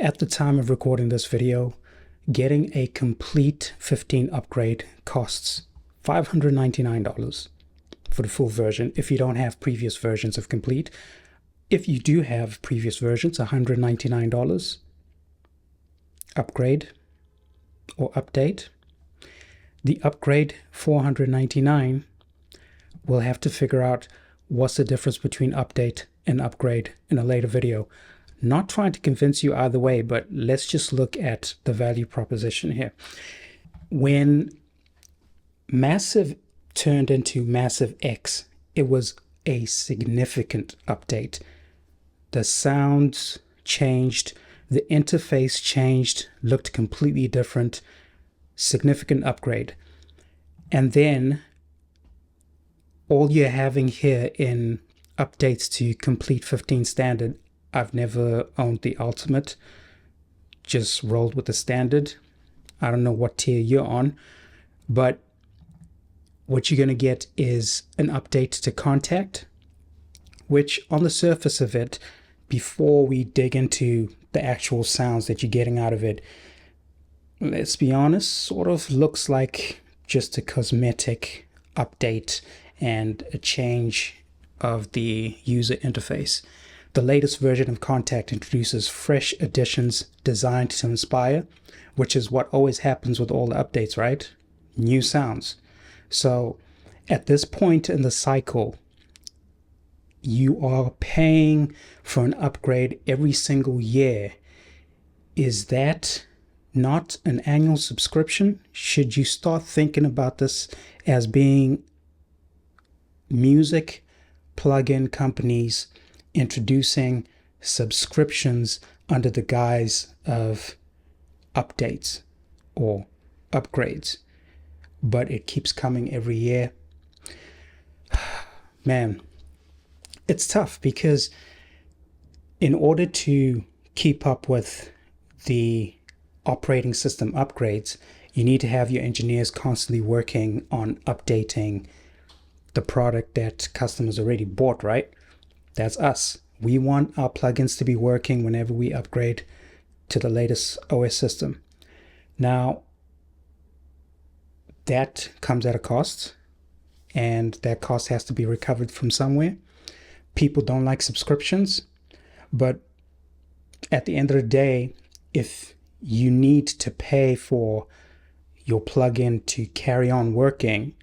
At the time of recording this video, getting a Komplete 15 upgrade costs $599 for the full version if you don't have previous versions of Komplete. If you do have previous versions, $199 upgrade or update. The upgrade, $499. We'll have to figure out what's the difference between update and upgrade in a later video. Not trying to convince you either way, but let's just look at the value proposition here. When Massive turned into Massive X, it was a significant update. The sounds changed, the interface changed, looked completely different, significant upgrade. And then all you're having here in updates to Komplete 15 standard, I've never owned the Ultimate, just rolled with the standard. I don't know what tier you're on, but what you're going to get is an update to Contact, which on the surface of it, before we dig into the actual sounds that you're getting out of it, let's be honest, sort of looks like just a cosmetic update and a change of the user interface. The latest version of Contact introduces fresh additions designed to inspire, which is what always happens with all the updates, right? New sounds. So at this point in the cycle, you are paying for an upgrade every single year. Is that not an annual subscription? Should you start thinking about this as being music plugin companies introducing subscriptions under the guise of updates or upgrades, but it keeps coming every year? Man, it's tough because in order to keep up with the operating system upgrades, you need to have your engineers constantly working on updating the product that customers already bought, right? That's us. We want our plugins to be working whenever we upgrade to the latest OS system. Now, that comes at a cost, and that cost has to be recovered from somewhere. People don't like subscriptions, but at the end of the day, if you need to pay for your plugin to carry on working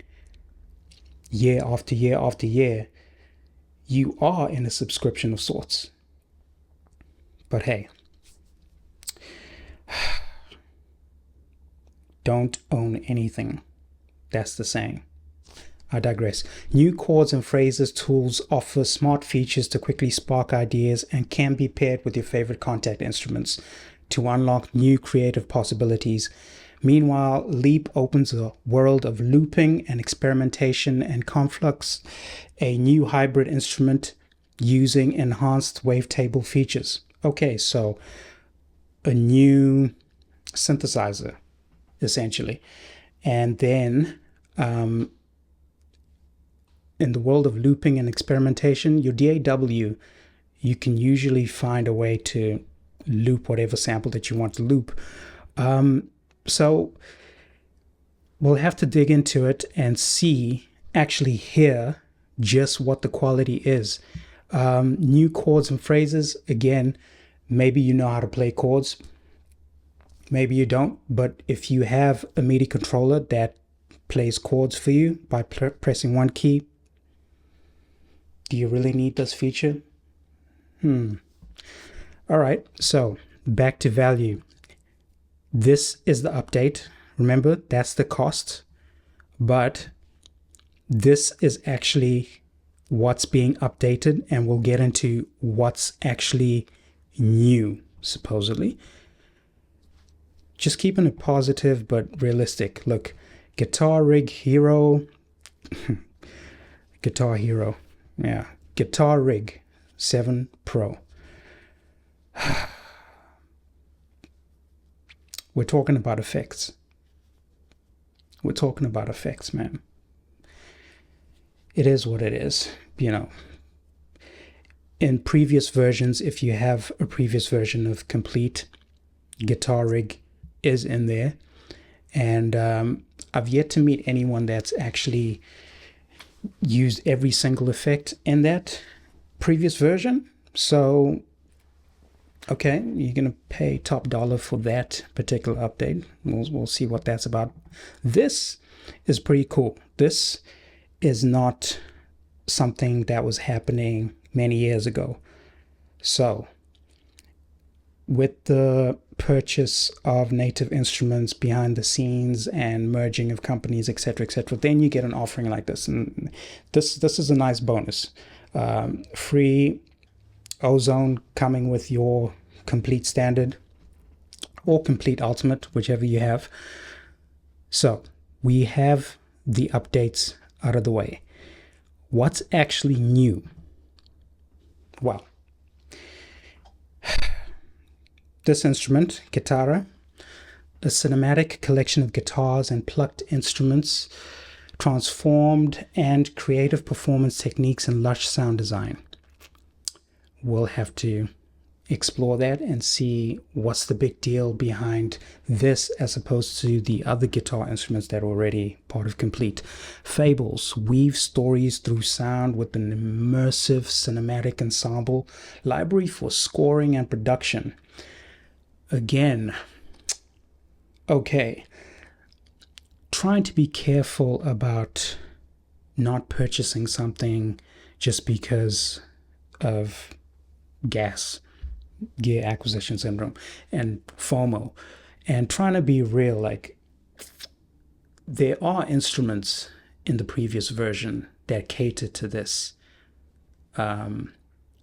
year after year after year, you are in a subscription of sorts. But hey, don't own anything. That's the saying. I digress. New chords and phrases tools offer smart features to quickly spark ideas and can be paired with your favorite Contact instruments to unlock new creative possibilities. Meanwhile, Leap opens a world of looping and experimentation and Conflux, a new hybrid instrument using enhanced wavetable features. Okay, so a new synthesizer, essentially. And then in the world of looping and experimentation, your DAW, you can usually find a way to loop whatever sample that you want to loop. So we'll have to dig into it and actually hear just what the quality is. New chords and phrases, again, maybe you know how to play chords, maybe you don't, but if you have a MIDI controller that plays chords for you by pressing one key, do you really need this feature? All right, so back to value. This is the update. Remember, that's the cost, but this is actually what's being updated, and we'll get into what's actually new, supposedly. Just keeping it positive but realistic. Look, Guitar Rig Hero, Guitar Hero, yeah, Guitar Rig 7 Pro. We're talking about effects. We're talking about effects, man. It is what it is, you know. in previous versions, if you have a previous version of Komplete, guitar rig is in there. And I've yet to meet anyone that's actually used every single effect in that previous version. So, okay, you're going to pay top dollar for that particular update. We'll see what that's about. This is pretty cool. This is not something that was happening many years ago. So, with the purchase of Native Instruments behind the scenes and merging of companies, etc., then you get an offering like this, and this is a nice bonus. Free Ozone coming with your Komplete Standard or Komplete Ultimate, whichever you have. So we have the updates out of the way. What's actually new? Well, this instrument, Guitarra, a cinematic collection of guitars and plucked instruments, transformed and creative performance techniques and lush sound design. We'll have to explore that and see what's the big deal behind this as opposed to the other guitar instruments that are already part of Komplete. Fables weave stories through sound with an immersive cinematic ensemble library for scoring and production. Again, okay, trying to be careful about not purchasing something just because of gear acquisition syndrome and FOMO, and trying to be real. Like, there are instruments in the previous version that cater to this immersive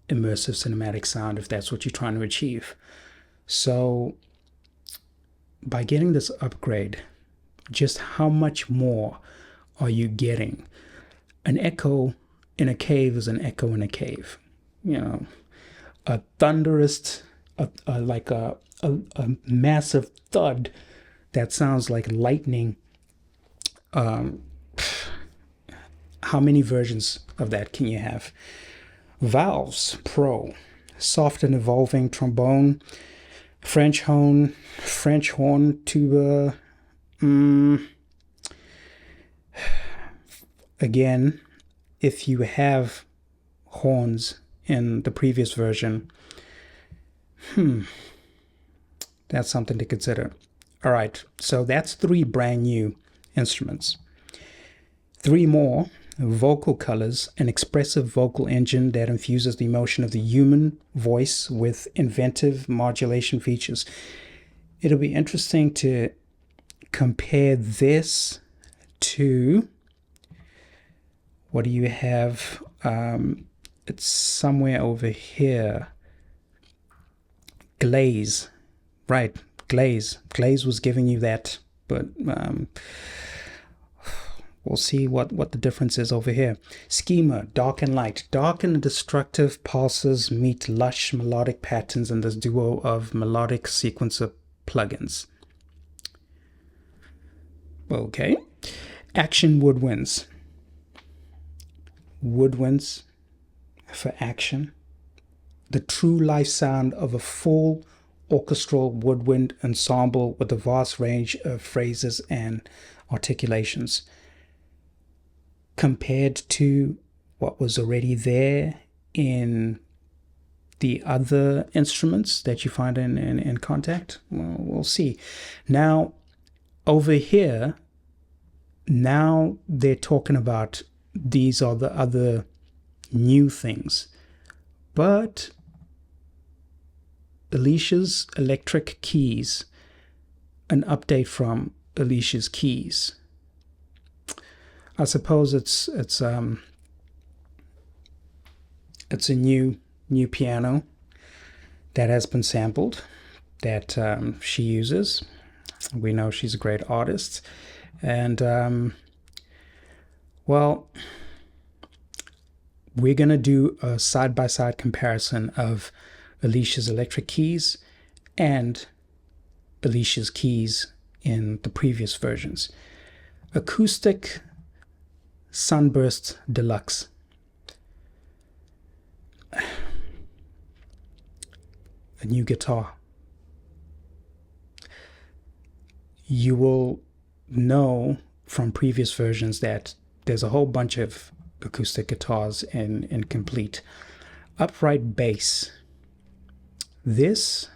cinematic sound, if that's what you're trying to achieve. So by getting this upgrade, just how much more are you getting? An echo in a cave is an echo in a cave. You know, a thunderous, like a massive thud that sounds like lightning. How many versions of that can you have? Valves Pro, soft and evolving trombone, French horn, tuba. Again, if you have horns in the previous version, that's something to consider. All right, so that's 3 brand new instruments. 3 more: vocal colors, an expressive vocal engine that infuses the emotion of the human voice with inventive modulation features. It'll be interesting to compare this to, what do you have? It's somewhere over here. Glaze, right? Glaze was giving you that, but we'll see what the difference is over here. Schema, dark and light. Dark and destructive pulses meet lush melodic patterns in this duo of melodic sequencer plugins. Okay. Action woodwinds. Woodwinds for action. The true life sound of a full orchestral woodwind ensemble with a vast range of phrases and articulations, compared to what was already there in the other instruments that you find in Contact. Well, we'll see. Now, over here, now they're talking about these are the other new things. But Alicia's electric keys, an update from Alicia's keys. I suppose it's a new piano that has been sampled that she uses. We know she's a great artist, and well, we're gonna do a side-by-side comparison of Alicia's electric keys and Alicia's keys in the previous versions. Acoustic Sunburst Deluxe. A new guitar. you will know from previous versions that there's a whole bunch of acoustic guitars in Komplete. Upright bass. This,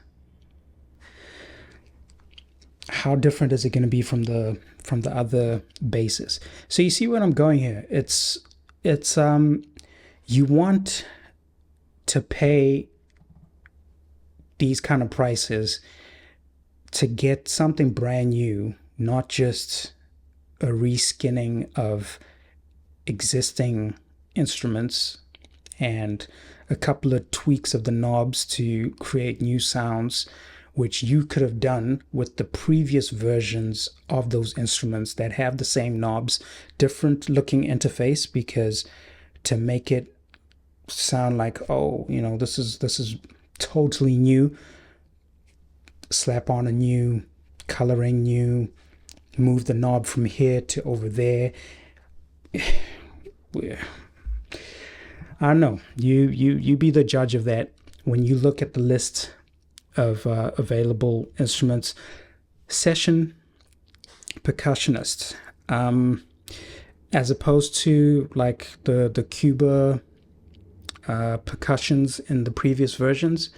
how different is it going to be from the other basses? So you see what I'm going here. It's you want to pay these kind of prices to get something brand new, not just a reskinning of existing instruments and a couple of tweaks of the knobs to create new sounds, which you could have done with the previous versions of those instruments that have the same knobs, different looking interface, because to make it sound like, oh, you know, this is totally new, slap on a new coloring, new, move the knob from here to over there. I don't know. You be the judge of that. When you look at the list of available instruments, session percussionists, as opposed to like the Cuba percussions in the previous versions.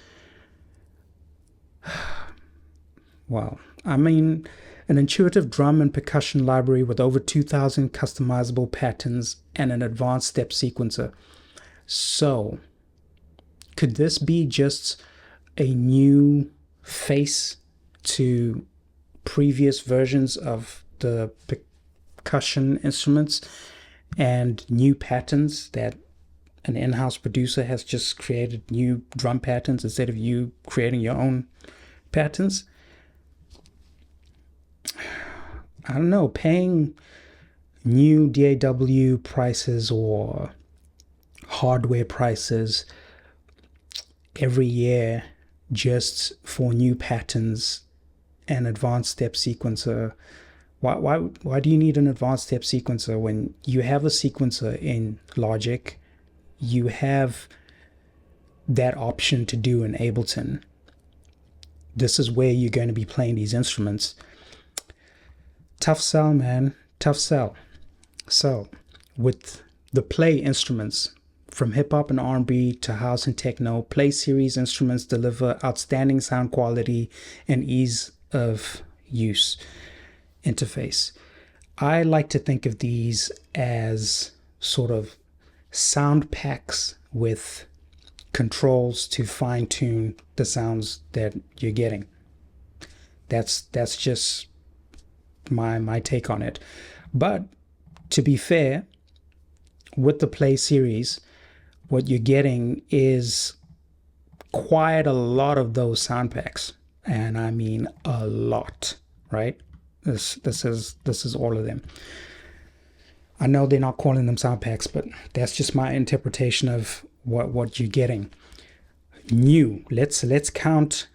Wow. I mean, an intuitive drum and percussion library with over 2,000 customizable patterns and an advanced step sequencer. So, could this be just a new face to previous versions of the percussion instruments and new patterns that an in-house producer has just created new drum patterns instead of you creating your own patterns? I don't know, paying new DAW prices or hardware prices every year just for new patterns and advanced step sequencer. Why do you need an advanced step sequencer when you have a sequencer in Logic? You have that option to do in Ableton. This is where you're going to be playing these instruments. Tough sell, man. Tough sell. So, with the Play instruments, from hip-hop and R&B to house and techno, Play series instruments deliver outstanding sound quality and ease of use interface. I like to think of these as sort of sound packs with controls to fine-tune the sounds that you're getting. That's just my take on it. But to be fair, with the Play series, what you're getting is quite a lot of those sound packs, and I mean a lot, right? This is all of them. I know they're not calling them sound packs, but that's just my interpretation of what you're getting. New. Let's count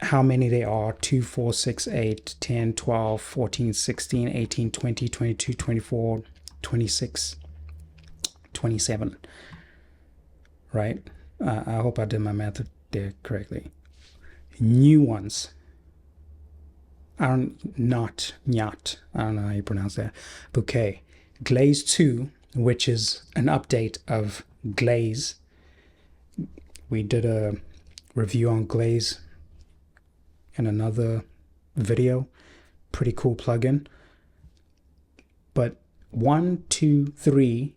how many they are. 2, 4, 6, 8, 10, 12, 14, 16, 18, 20, 22, 24, 26, 27. Right? I hope I did my math there correctly. New ones. I don't know how you pronounce that. Okay. Glaze 2, which is an update of Glaze. We did a review on Glaze in another video. Pretty cool plugin. But 1, 2, 3.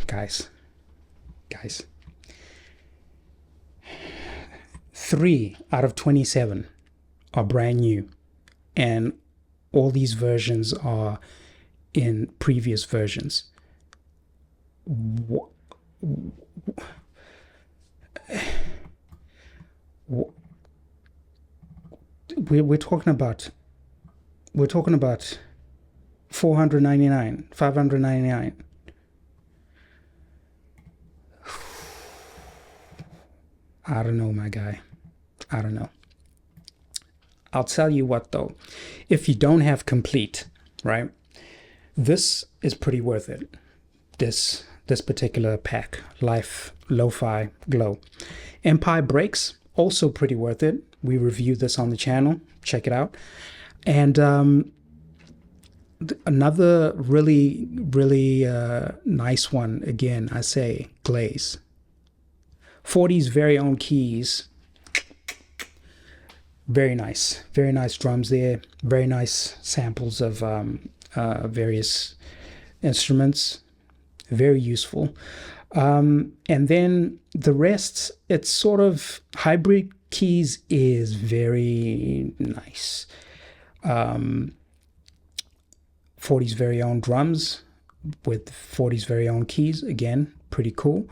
Guys. 3 out of 27 are brand new, and all these versions are in previous versions. We're talking about 499, 599. I don't know, my guy. I don't know. I'll tell you what, though. If you don't have Komplete, right, this is pretty worth it. this particular pack, Life Lo-Fi Glow. Empire Breaks, also pretty worth it. We reviewed this on the channel. Check it out. And another really nice one, again, I say Glaze. 40's very own keys. Very nice drums there. Very nice samples of various instruments. Very useful. And then the rest, it's sort of Hybrid Keys is very nice. 40's very own drums with 40's very own keys, again, pretty cool.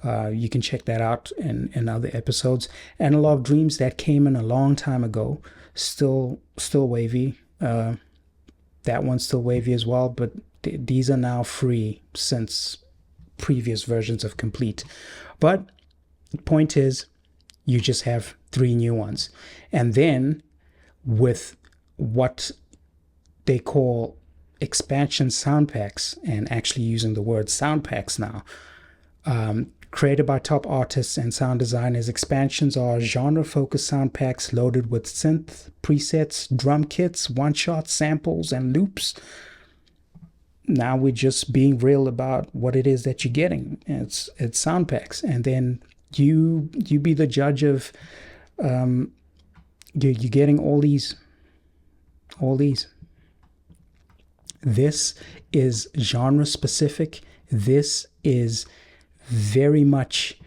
You can check that out in other episodes. Analog Dreams, that came in a long time ago, still wavy. That one's still wavy as well, but these are now free since previous versions of Komplete. But the point is, you just have 3 new ones. And then with what they call expansion sound packs, and actually using the word sound packs now, created by top artists and sound designers, expansions are genre-focused sound packs loaded with synth presets, drum kits, one-shots, samples, and loops. Now we're just being real about what it is that you're getting. It's sound packs, and then you be the judge of you're getting all these. This is genre specific. This is very much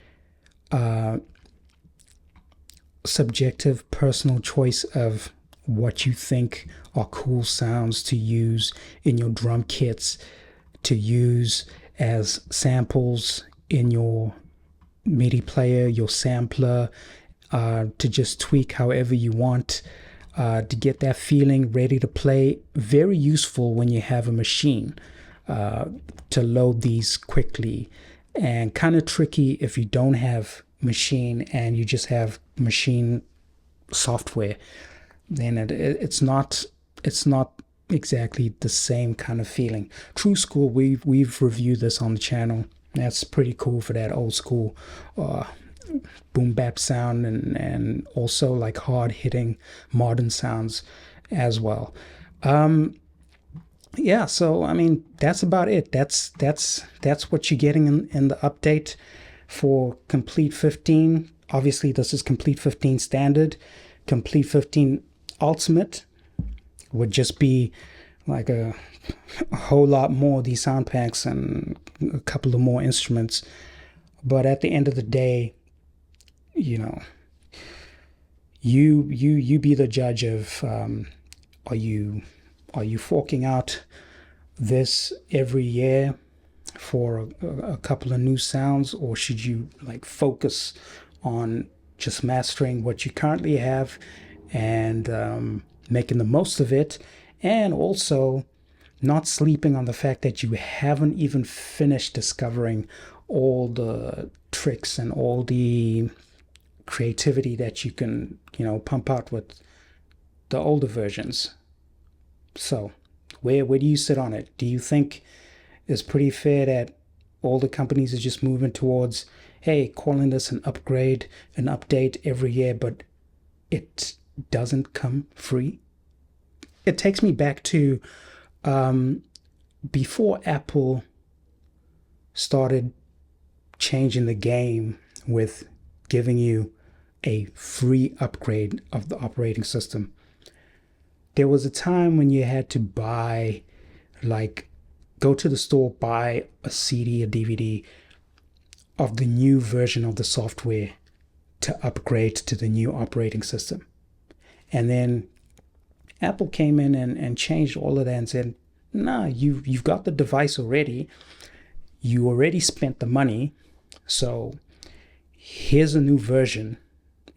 subjective, personal choice of what you think are cool sounds to use in your drum kits, to use as samples in your MIDI player, your sampler, to just tweak however you want, to get that feeling ready to play. Very useful when you have a machine to load these quickly, and kind of tricky if you don't have machine and you just have machine software. Then it's not exactly the same kind of feeling. True School, we've reviewed this on the channel. That's pretty cool for that old school boom bap sound, and also like hard hitting modern sounds as well. Yeah, so I mean, that's about it. That's what you're getting in the update for Komplete 15. Obviously, this is Komplete 15 standard. Komplete 15 Ultimate would just be like a whole lot more of these sound packs and a couple of more instruments. But at the end of the day, you know, you be the judge of are you forking out this every year for a couple of new sounds, or should you like focus on just mastering what you currently have and making the most of it, and also not sleeping on the fact that you haven't even finished discovering all the tricks and all the creativity that you can, pump out with the older versions. So where do you sit on it? Do you think it's pretty fair that all the companies are just moving towards, hey, calling this an upgrade, an update every year, but it doesn't come free? It takes me back to before Apple started changing the game with giving you a free upgrade of the operating system. There was a time when you had to buy, go to the store, buy a CD, a DVD of the new version of the software to upgrade to the new operating system. And then Apple came in and changed all of that and said, nah, you've got the device already. You already spent the money. So here's a new version.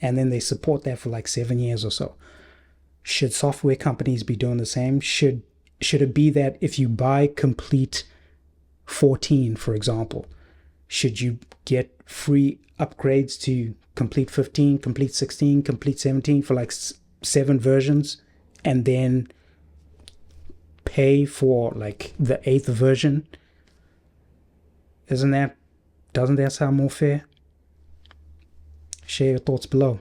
And then they support that for like 7 years or so. Should software companies be doing the same? Should it be that if you buy Komplete 14, for example, should you get free upgrades to Komplete 15, Komplete 16, Komplete 17 for like 7 versions, and then pay for like the 8th version Doesn't that sound more fair? Share your thoughts below.